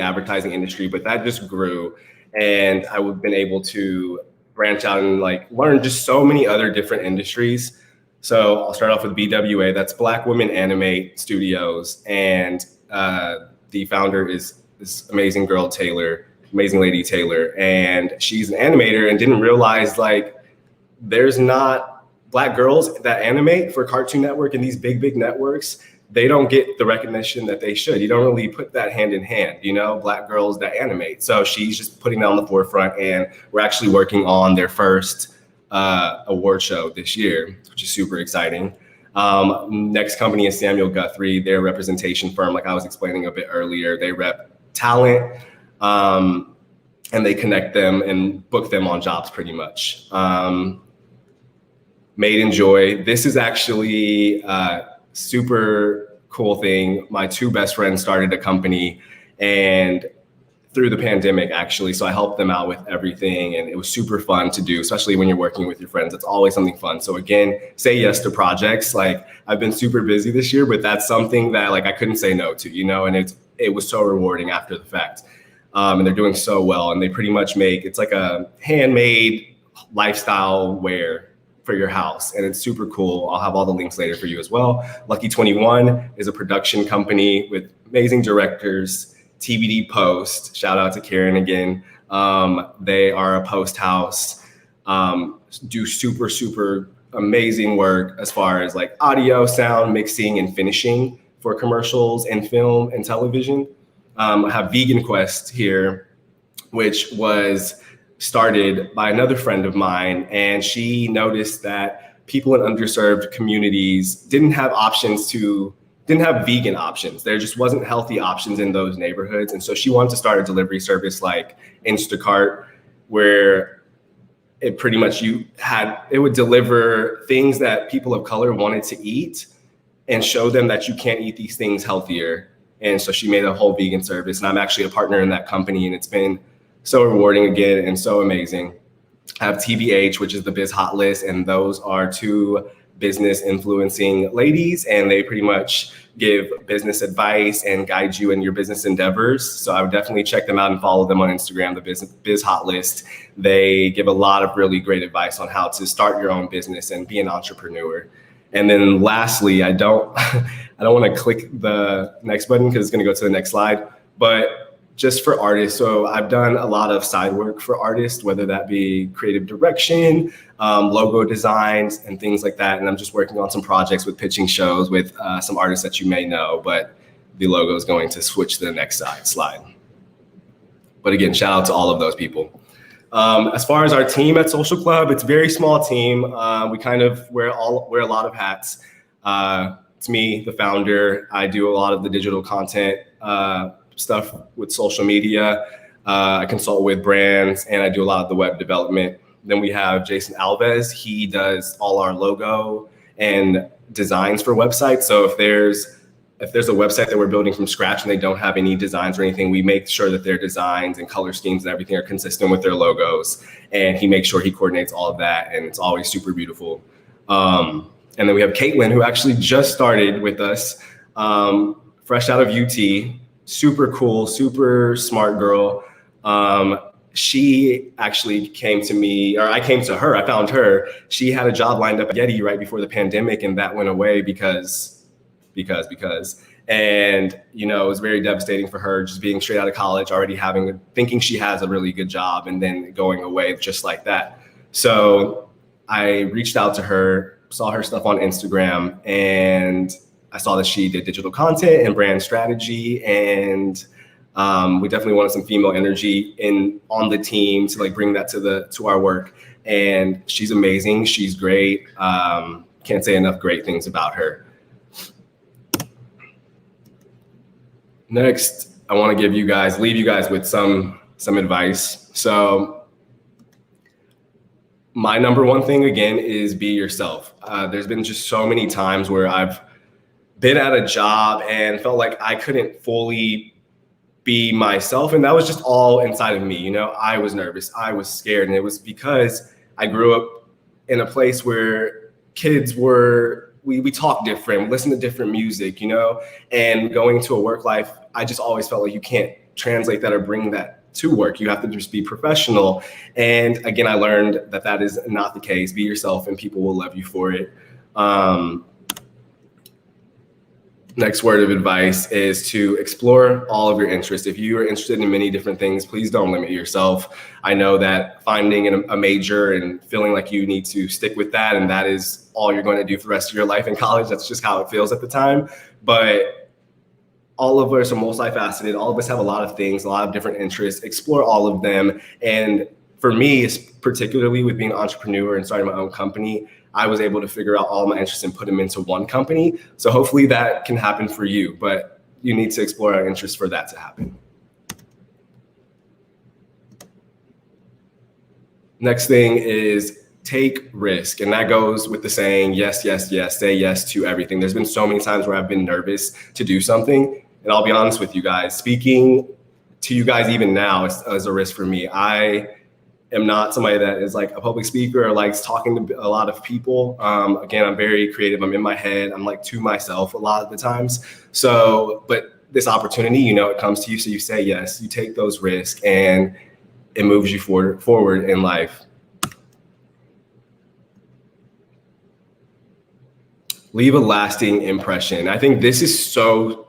advertising industry, but that just grew, and I've been able to branch out and learn just so many other different industries. So I'll start off with BWA, that's Black Women Animate Studios. And the founder is this amazing girl, amazing lady, Taylor. And she's an animator and didn't realize there's not Black girls that animate for Cartoon Network and these big networks. They don't get the recognition that they should. You don't really put that hand in hand, Black girls that animate. So she's just putting that on the forefront, and we're actually working on their first award show this year, which is super exciting. Next company is Samuel Guthrie. They're a representation firm, like I was explaining a bit earlier. They rep talent, and they connect them and book them on jobs pretty much. Made in Joy. This is actually a super cool thing. My two best friends started a company, and through the pandemic, actually. So I helped them out with everything, and it was super fun to do, especially when you're working with your friends. It's always something fun. So again, say yes to projects. I've been super busy this year, but that's something that I couldn't say no to, and it was so rewarding after the fact. And they're doing so well, and they pretty much it's like a handmade lifestyle wear for your house, and it's super cool. I'll have all the links later for you as well. Lucky 21 is a production company with amazing directors. TBD Post, shout out to Karen again. They are a post house, do super amazing work as far as audio, sound, mixing, and finishing for commercials and film and television. I have Vegan Quest here, which was started by another friend of mine, and she noticed that people in underserved communities didn't have vegan options. There just wasn't healthy options in those neighborhoods. And so she wanted to start a delivery service like Instacart, where it pretty much it would deliver things that people of color wanted to eat and show them that you can't eat these things healthier. And so she made a whole vegan service, and I'm actually a partner in that company, and it's been so rewarding again and so amazing. I have TBH, which is the Biz Hot List, and those are 2 business influencing ladies, and they pretty much give business advice and guide you in your business endeavors. So I would definitely check them out and follow them on Instagram, the Biz Hot List. They give a lot of really great advice on how to start your own business and be an entrepreneur. And then lastly, I don't want to click the next button because it's going to go to the next slide, but just for artists. So I've done a lot of side work for artists, whether that be creative direction, logo designs, and things like that. And I'm just working on some projects with pitching shows with some artists that you may know, but the logo is going to switch to the next slide. But again, shout out to all of those people. As far as our team at Social Club, it's a very small team. We kind of wear a lot of hats. It's me, the founder. I do a lot of the digital content stuff with social media. I consult with brands, and I do a lot of the web development. Then we have Jason Alves. He does all our logo and designs for websites. So if there's a website that we're building from scratch and they don't have any designs or anything, we make sure that their designs and color schemes and everything are consistent with their logos. And he makes sure he coordinates all of that, and it's always super beautiful. And then we have Caitlin, who actually just started with us, fresh out of UT. Super cool, super smart girl. She actually came to me, or I came to her. I found her. She had a job lined up at Getty right before the pandemic, and that went away because. And, you know, it was very devastating for her, just being straight out of college, already thinking she has a really good job, and then going away just like that. So I reached out to her, saw her stuff on Instagram, and I saw that she did digital content and brand strategy, and we definitely wanted some female energy on the team to like bring that to our work. And she's amazing. She's great. Can't say enough great things about her. Next, I want to leave you guys with some advice. So my number one thing again is be yourself. There's been just so many times where I've been at a job and felt like I couldn't fully be myself. And that was just all inside of me. You know, I was nervous, I was scared. And it was because I grew up in a place where kids we talk different, we listen to different music, you know, and going to a work life, I just always felt like you can't translate that or bring that to work. You have to just be professional. And again, I learned that is not the case. Be yourself and people will love you for it. Next word of advice is to explore all of your interests. If you are interested in many different things, please don't limit yourself. I know that finding a major and feeling like you need to stick with that, and that is all you're going to do for the rest of your life in college, that's just how it feels at the time. But all of us are multifaceted. All of us have a lot of things, a lot of different interests. Explore all of them. And for me, particularly with being an entrepreneur and starting my own company, I was able to figure out all my interests and put them into one company. So hopefully that can happen for you, but you need to explore our interests for that to happen. Next thing is take risk. And that goes with the saying, yes, yes, yes, say yes to everything. There's been so many times where I've been nervous to do something. And I'll be honest with you guys, speaking to you guys even now is a risk for me. I am not somebody that is like a public speaker or likes talking to a lot of people. Again, I'm very creative. I'm in my head. I'm like to myself a lot of the times. So, but this opportunity, you know, it comes to you. So you say yes, you take those risks, and it moves you forward in life. Leave a lasting impression. I think this is so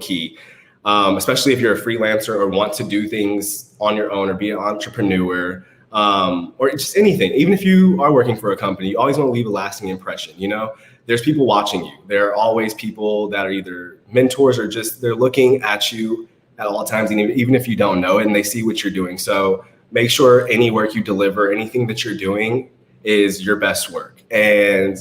key. Especially if you're a freelancer or want to do things on your own or be an entrepreneur, or just anything. Even if you are working for a company, you always want to leave a lasting impression. You know, there's people watching you. There are always people that are either mentors or just they're looking at you at all times, even if you don't know it, and they see what you're doing. So make sure any work you deliver, anything that you're doing is your best work, and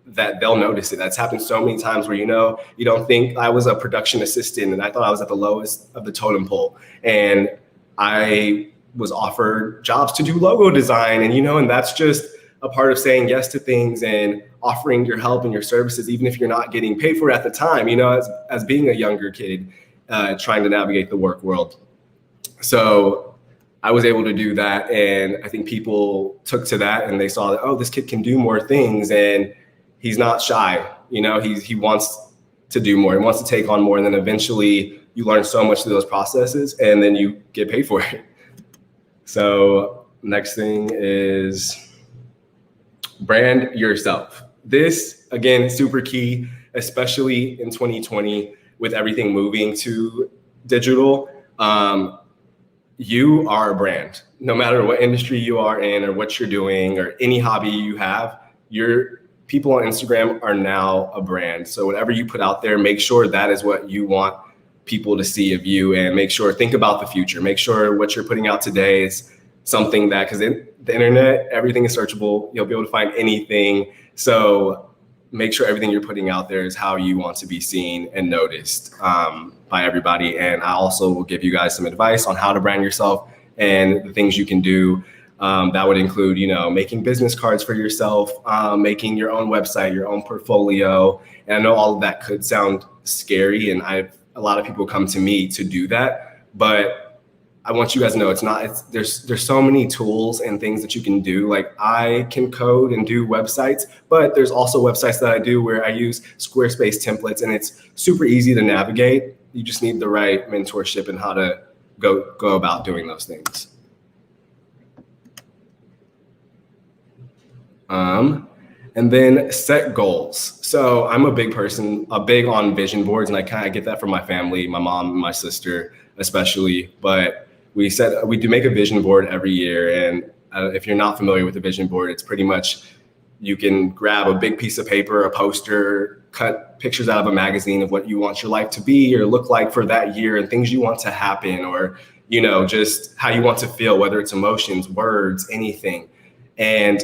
that they'll notice it. That's happened so many times where, you know, you don't think I was a production assistant and I thought I was at the lowest of the totem pole. And I was offered jobs to do logo design, and that's just a part of saying yes to things and offering your help and your services, even if you're not getting paid for it at the time, as being a younger kid trying to navigate the work world. So I was able to do that, and I think people took to that and they saw that, oh, this kid can do more things, and he's not shy. He wants to do more. He wants to take on more, and then eventually you learn so much through those processes, and then you get paid for it. So next thing is brand yourself. This, again, super key, especially in 2020 with everything moving to digital. You are a brand. No matter what industry you are in or what you're doing or any hobby you have, your people on Instagram are now a brand. So whatever you put out there, make sure that is what you want people to see of you, and think about the future. Make sure what you're putting out today is something that, because in the internet, everything is searchable. You'll be able to find anything. So make sure everything you're putting out there is how you want to be seen and noticed by everybody. And I also will give you guys some advice on how to brand yourself and the things you can do. That would include, making business cards for yourself, making your own website, your own portfolio. And I know all of that could sound scary, and a lot of people come to me to do that, but I want you guys to know there's so many tools and things that you can do. Like, I can code and do websites, but there's also websites that I do where I use Squarespace templates, and it's super easy to navigate. You just need the right mentorship and how to go about doing those things. And then set goals. So I'm a big on vision boards, and I kind of get that from my family, my mom and my sister especially. But we do make a vision board every year. And if you're not familiar with the vision board, it's pretty much, you can grab a big piece of paper, a poster, cut pictures out of a magazine of what you want your life to be or look like for that year, and things you want to happen, or, just how you want to feel, whether it's emotions, words, anything. And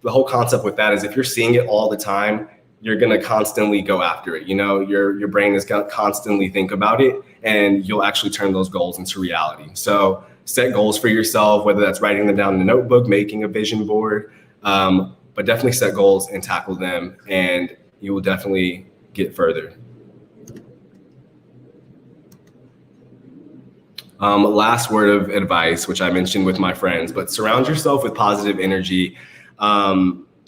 the whole concept with that is, if you're seeing it all the time, you're going to constantly go after it. Your brain is going to constantly think about it, and you'll actually turn those goals into reality. So set goals for yourself, whether that's writing them down in a notebook, making a vision board, but definitely set goals and tackle them, and you will definitely get further. Last word of advice, which I mentioned with my friends, but surround yourself with positive energy.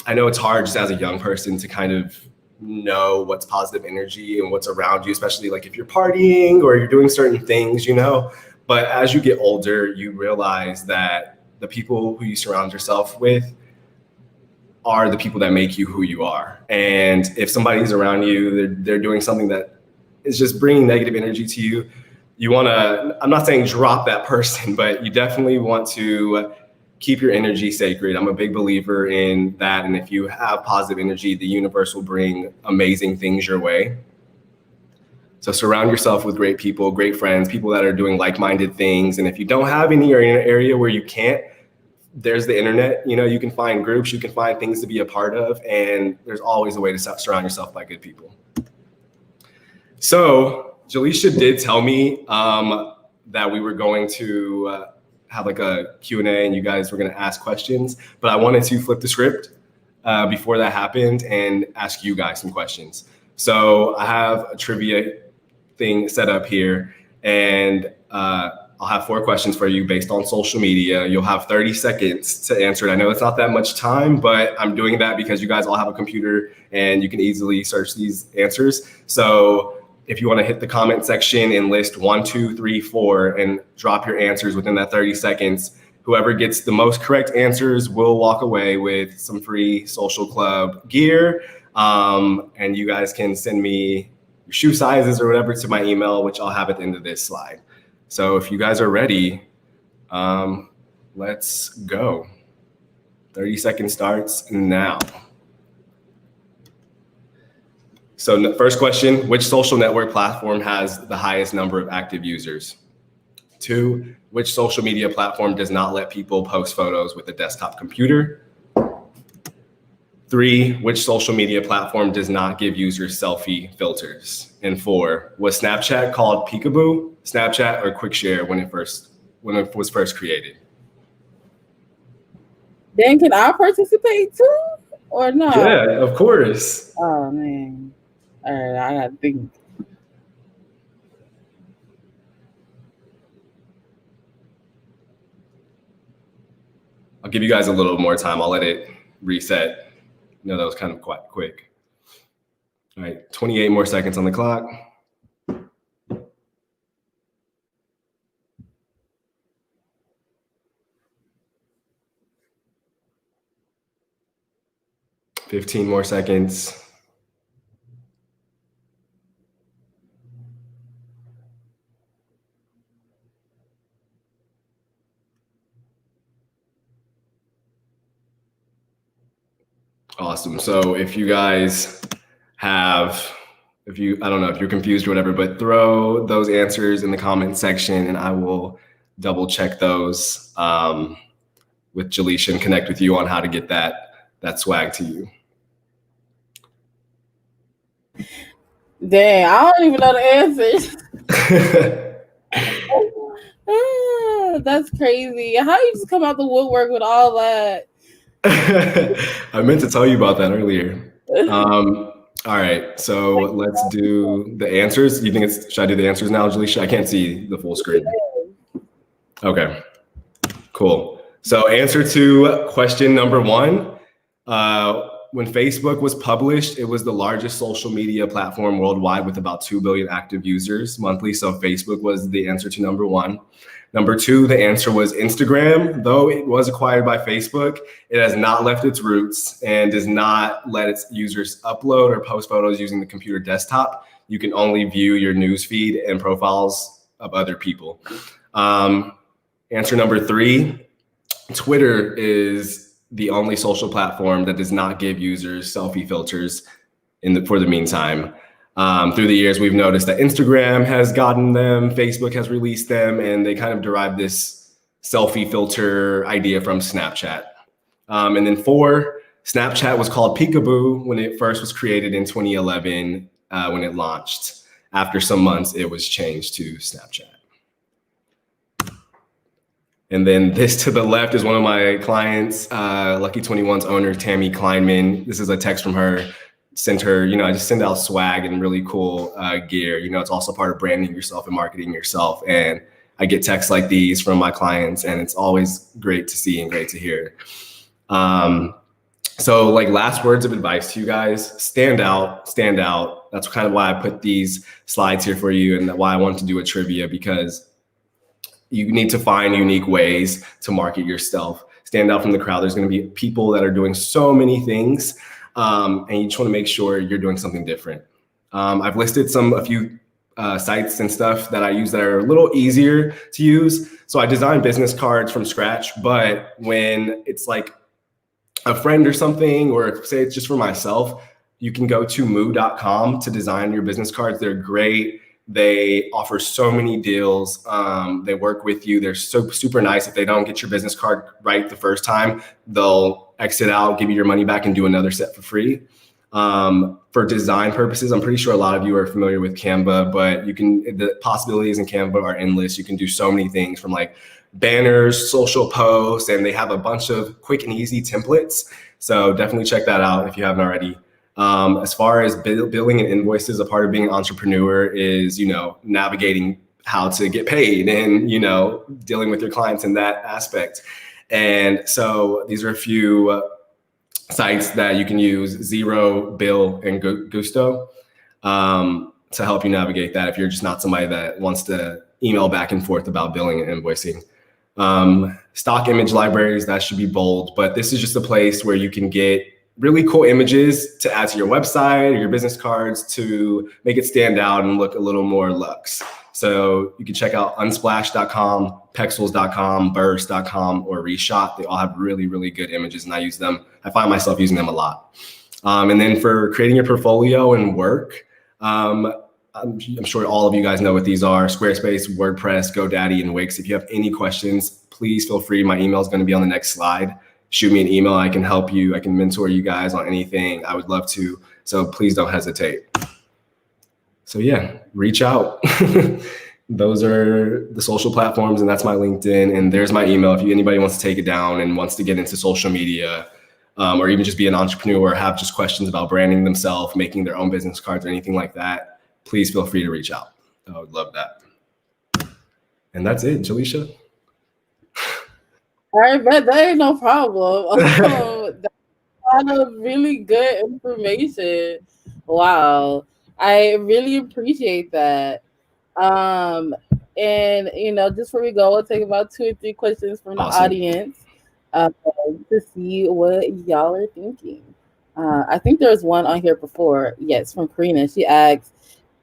I know it's hard just as a young person to kind of know what's positive energy and what's around you, especially like if you're partying or you're doing certain things, but as you get older, you realize that the people who you surround yourself with are the people that make you who you are. And if somebody's around you, they're doing something that is just bringing negative energy to you, you want to, I'm not saying drop that person, but you definitely want to keep your energy sacred. I'm a big believer in that. And if you have positive energy, the universe will bring amazing things your way. So surround yourself with great people, great friends, people that are doing like-minded things. And if you don't have any, or in an area where you can't, there's the internet. You can find groups, you can find things to be a part of, and there's always a way to surround yourself by good people. So Jaleisha did tell me that we were going to have like a Q&A and you guys were going to ask questions, but I wanted to flip the script before that happened and ask you guys some questions. So I have a trivia thing set up here, and I'll have 4 questions for you based on social media. You'll have 30 seconds to answer it. I know it's not that much time, but I'm doing that because you guys all have a computer and you can easily search these answers. So if you want to hit the comment section and list 1, 2, 3, 4 and drop your answers within that 30 seconds, whoever gets the most correct answers will walk away with some free social club gear. And you guys can send me your shoe sizes or whatever to my email, which I'll have at the end of this slide. So if you guys are ready, let's go. 30 seconds starts now. So the first question, which social network platform has the highest number of active users? 2, which social media platform does not let people post photos with a desktop computer? 3, which social media platform does not give users selfie filters? And 4, was Snapchat called Peekaboo, Snapchat, or Quick Share when it was first created? Then can I participate too, or not? Yeah, of course. Oh man. All right, I gotta think. I'll give you guys a little more time. I'll let it reset. That was kind of quite quick. All right, 28 more seconds on the clock. 15 more seconds. Awesome. So if you guys have, I don't know if you're confused or whatever, but throw those answers in the comment section and I will double check those with Jaleisha and connect with you on how to get that swag to you. Dang, I don't even know the answers. That's crazy. How you just come out the woodwork with all that? I meant to tell you about that earlier. All right, so let's do the answers. Should I do the answers now, Jaleisha? I can't see the full screen. Okay, cool. So answer to question number 1. When Facebook was published, it was the largest social media platform worldwide with about 2 billion active users monthly. So Facebook was the answer to number 1. Number 2, the answer was Instagram. Though it was acquired by Facebook, it has not left its roots and does not let its users upload or post photos using the computer desktop. You can only view your news feed and profiles of other people. Answer number 3, Twitter is the only social platform that does not give users selfie filters for the meantime. Through the years, we've noticed that Instagram has gotten them, Facebook has released them, and they kind of derived this selfie filter idea from Snapchat. And then 4, Snapchat was called Peekaboo when it first was created in 2011 when it launched. After some months, it was changed to Snapchat. And then this to the left is one of my clients, Lucky 21's owner, Tammy Kleinman. This is a text from her. Sent her, I just send out swag and really cool gear. It's also part of branding yourself and marketing yourself. And I get texts like these from my clients, and it's always great to see and great to hear. So like last words of advice to you guys, stand out. That's kind of why I put these slides here for you and why I wanted to do a trivia, because you need to find unique ways to market yourself. Stand out from the crowd. There's going to be people that are doing so many things. And you just want to make sure you're doing something different. I've listed a few sites and stuff that I use that are a little easier to use. So I design business cards from scratch, but when it's like a friend or something, or say it's just for myself, you can go to moo.com to design your business cards. They're great. They offer so many deals. They work with you. They're so super nice. If they don't get your business card right the first time, they'll exit out, give you your money back, and do another set for free. For design purposes, I'm pretty sure a lot of you are familiar with Canva, but the possibilities in Canva are endless. You can do so many things, from like banners, social posts, and they have a bunch of quick and easy templates. So definitely check that out if you haven't already. As far as billing and invoices, a part of being an entrepreneur is, navigating how to get paid and, dealing with your clients in that aspect. And so these are a few sites that you can use: Zero, Bill, and Gusto to help you navigate that if you're just not somebody that wants to email back and forth about billing and invoicing. Stock image libraries, that should be bold, but this is just a place where you can get really cool images to add to your website or your business cards to make it stand out and look a little more luxe. So you can check out unsplash.com, pexels.com, burst.com, or Reshot. They all have really, really good images, and I use them. I find myself using them a lot. And then for creating your portfolio and work, I'm sure all of you guys know what these are: Squarespace, WordPress, GoDaddy, and Wix. If you have any questions, please feel free. My email is going to be on the next slide. Shoot me an email. I can help you. I can mentor you guys on anything. I would love to. So please don't hesitate. So yeah, reach out. those are the social platforms, and that's my LinkedIn, and there's my email if anybody wants to take it down and wants to get into social media, or even just be an entrepreneur or have just questions about branding themselves, making their own business cards or anything like that. Please feel free to reach out. I would love that. And that's it, Jaleisha. All right, but that ain't no problem. That's a lot of really good information. Wow. I really appreciate that. Um, and just before we go, we'll take about 2 or 3 questions from the Awesome. audience to see what y'all are thinking. I think there was one on here before. Yes, from Karina. She asks,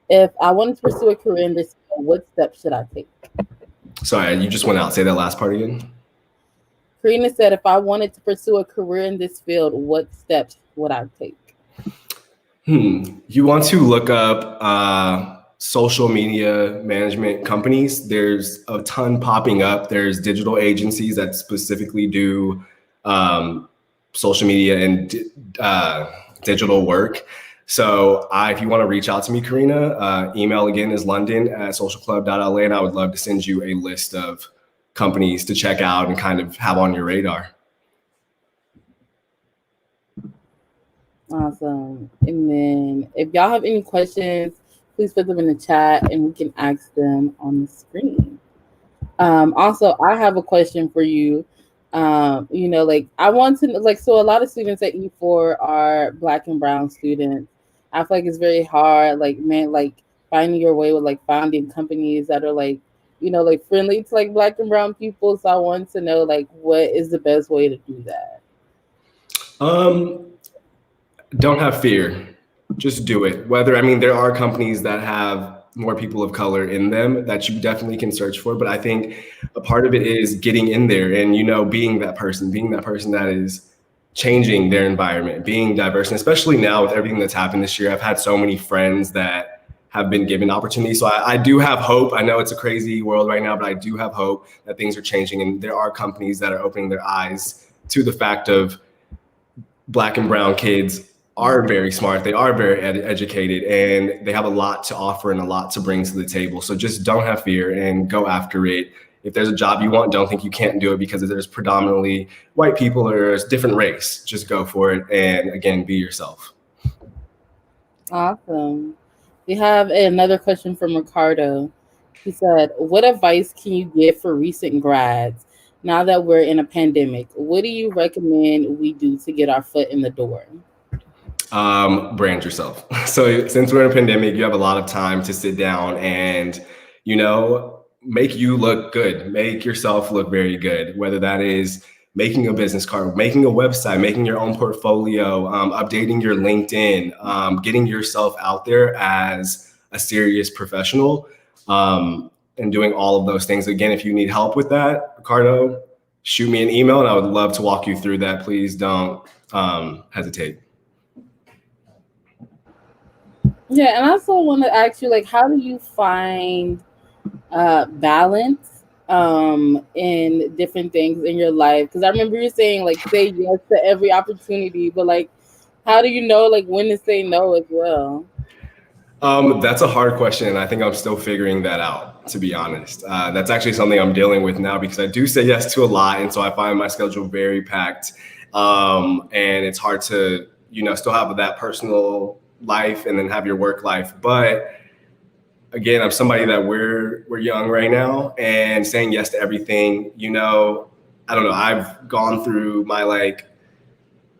if I wanted to pursue a career in this field, what steps should I take? Sorry, you just went out. Say that last part again. Karina said, if I wanted to pursue a career in this field, what steps would I take? You want to look up social media management companies. There's a ton popping up. There's digital agencies that specifically do social media and digital work. So if you want to reach out to me, Karina, email again is london@socialclub.la, and I would love to send you a list of companies to check out and kind of have on your radar. Awesome. And then if y'all have any questions, please put them in the chat and we can ask them on the screen. Also, I have a question for you. I want to so a lot of students at E4 are Black and brown students. I feel like it's very hard, finding your way with founding companies that are friendly to Black and brown people. So I want to know what is the best way to do that? Don't have fear. Just do it. There are companies that have more people of color in them that you definitely can search for. But I think a part of it is getting in there and, being that person that is changing their environment, being diverse. And especially now with everything that's happened this year, I've had so many friends that have been given opportunities. So I do have hope. I know it's a crazy world right now, but I do have hope that things are changing. And there are companies that are opening their eyes to the fact of Black and brown kids are very smart. They are very educated, and they have a lot to offer and a lot to bring to the table. So just don't have fear and go after it. If there's a job you want, don't think you can't do it because there's predominantly white people or a different race. Just go for it. And again, be yourself. Awesome. We have another question from Ricardo. He said, what advice can you give for recent grads now that we're in a pandemic? What do you recommend we do to get our foot in the door? Brand yourself. So since we're in a pandemic, you have a lot of time to sit down and, make you look good, make yourself look very good, whether that is making a business card, making a website, making your own portfolio, updating your LinkedIn, getting yourself out there as a serious professional, and doing all of those things. Again, if you need help with that, Ricardo, shoot me an email and I would love to walk you through that. Please don't hesitate. Yeah, and I also want to ask you, how do you find balance in different things in your life? Because I remember you saying say yes to every opportunity, but how do you know when to say no as well? That's a hard question, and I think I'm still figuring that out, to be honest. That's actually something I'm dealing with now because I do say yes to a lot, and so I find my schedule very packed, and it's hard to still have that personal life and then have your work life. But again, I'm somebody that we're young right now and saying yes to everything. I don't know. I've gone through my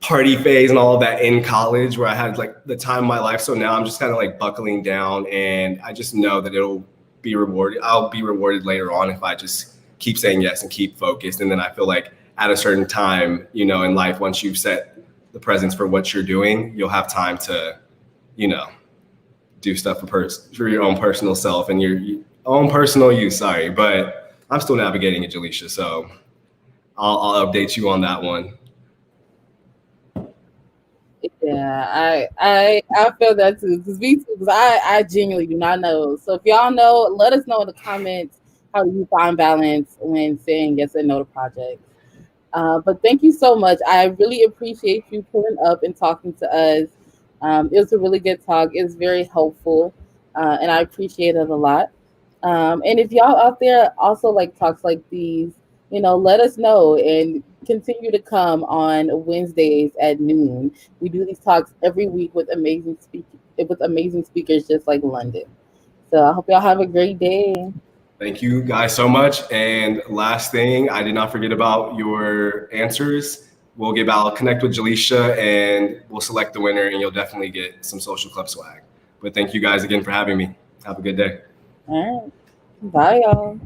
party phase and all of that in college where I had the time of my life. So now I'm just kind of buckling down, and I just know that it'll be rewarded. I'll be rewarded later on if I just keep saying yes and keep focused. And then I feel like at a certain time, in life, once you've set the presence for what you're doing, you'll have time to do stuff for your own personal self and your own personal use. Sorry, but I'm still navigating it, Jaleisha. So I'll update you on that one. Yeah, I feel that too. Because I genuinely do not know. So if y'all know, let us know in the comments how do you find balance when saying yes and no to projects. But thank you so much. I really appreciate you pulling up and talking to us. It was a really good talk. It was very helpful, and I appreciate it a lot. And if y'all out there also like talks like these, let us know and continue to come on Wednesdays at noon. We do these talks every week with amazing speakers just like Londonn. So I hope y'all have a great day. Thank you guys so much. And last thing, I did not forget about your answers. I'll connect with Jaleisha and we'll select the winner and you'll definitely get some social club swag. But thank you guys again for having me. Have a good day. All right. Bye, y'all.